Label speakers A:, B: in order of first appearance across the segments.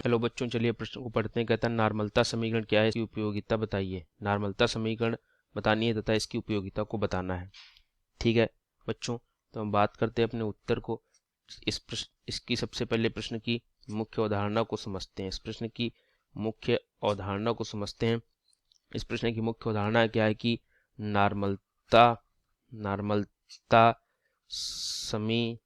A: Hello बच्चों, चलिए प्रश्न को पढ़ते हैं। कहता है नॉर्मलता समीकरण क्या है, इसकी उपयोगिता बताइए। नॉर्मलता समीकरण बतानी है तथा इसकी उपयोगिता को बताना है। ठीक है बच्चों, तो हम बात करते हैं अपने उत्तर को। इसकी सबसे पहले प्रश्न की मुख्य अवधारणा को समझते हैं। इस प्रश्न की मुख्य अवधारणा को समझते हैं। इस प्रश्न की मुख्य अवधारणा क्या है कि नॉर्मलता नॉर्मलता समीकरण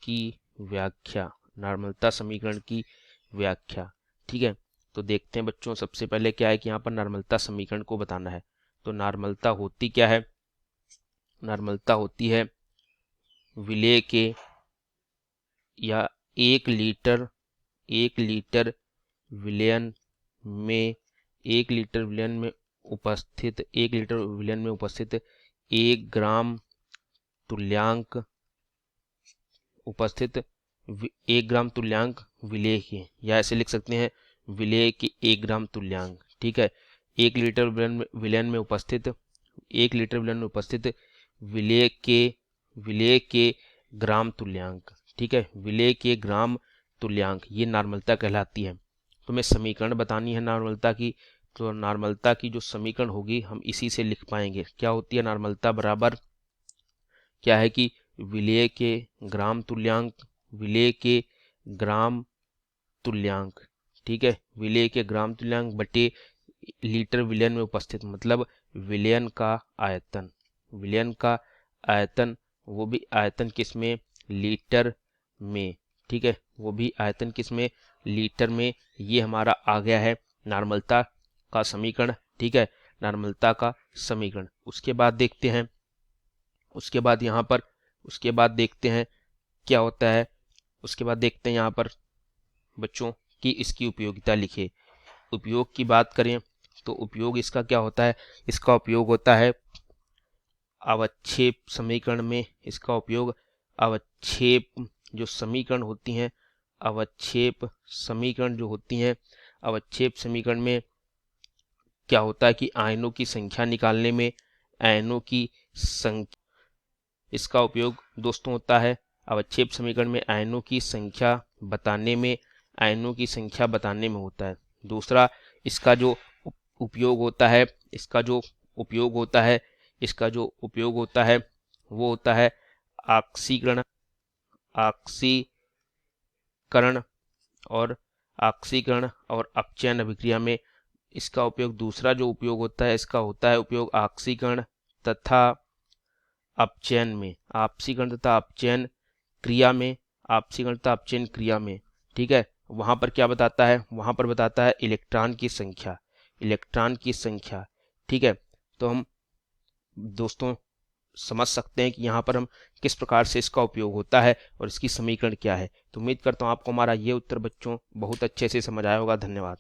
A: की व्याख्या। नॉर्मलता समीकरण की व्याख्या। ठीक है, तो देखते हैं बच्चों। सबसे पहले क्या है कि यहाँ पर नॉर्मलता समीकरण को बताना है। तो नॉर्मलता होती क्या है? नॉर्मलता होती है विलेय के या 1 लीटर विलयन में 1 लीटर विलयन में उपस्थित 1 लीटर विलयन में उपस्थित 1 ग्राम तुल्यांक उपस्थित 1 ग्राम तुल्यांक विलेय के, या ऐसे लिख सकते हैं विलेय के 1 ग्राम तुल्यांक। ठीक है, 1 लीटर विलयन में उपस्थित 1 लीटर विलयन में उपस्थित विलेय के ग्राम तुल्यांक। ठीक है, विलेय के ग्राम तुल्यांक, ये नॉर्मलता कहलाती है। तो मैं समीकरण बतानी है नॉर्मलता की। तो नॉर्मलता की जो समीकरण होगी हम इसी से लिख पाएंगे। क्या होती है नॉर्मलता? बराबर क्या है कि विलेय के ग्राम तुल्यांक, विलेय के ग्राम तुल्यांक। ठीक है, विलेय के ग्राम तुल्यांक बटे लीटर विलयन में उपस्थित, मतलब विलयन का आयतन। विलयन का आयतन, वो भी आयतन किसमें? लीटर में। ठीक है, वो भी आयतन किसमें? लीटर में। ये हमारा आ गया है नॉर्मलता का समीकरण। ठीक है, नॉर्मलता का समीकरण। उसके बाद देखते हैं, उसके बाद यहाँ पर उसके बाद देखते हैं क्या होता है। उसके बाद देखते हैं यहाँ पर बच्चों कि इसकी उपयोगिता लिखे। उपयोग की बात करें तो उपयोग इसका क्या होता है? इसका उपयोग होता है अवक्षेप समीकरण में। इसका उपयोग अवक्षेप जो समीकरण होती हैं, अवक्षेप समीकरण जो होती हैं, अवक्षेप समीकरण में क्या होता है कि आयनों की संख्या निकालने में, आयनों की संख्या, इसका उपयोग दोस्तों होता है अवक्षेप समीकरण में आयनों की संख्या बताने में, आयनों की संख्या बताने में होता है। दूसरा, इसका जो उपयोग होता है, इसका जो उपयोग होता है इसका जो उपयोग होता है वो होता है ऑक्सीकरण ऑक्सीकरण और अपचयन अभिक्रिया में। इसका उपयोग, दूसरा जो उपयोग होता है इसका होता है उपयोग ऑक्सीकरण तथा अपचयन में, आपसीकरण तथा अपचयन क्रिया में, आपसीकरण तथा अपचयन क्रिया में। ठीक है, वहां पर क्या बताता है? वहां पर बताता है इलेक्ट्रॉन की संख्या, इलेक्ट्रॉन की संख्या। ठीक है, तो हम दोस्तों समझ सकते हैं कि यहाँ पर हम किस प्रकार से इसका उपयोग होता है और इसकी समीकरण क्या है। तो उम्मीद करता हूँ आपको हमारा ये उत्तर बच्चों बहुत अच्छे से समझ आया होगा। धन्यवाद।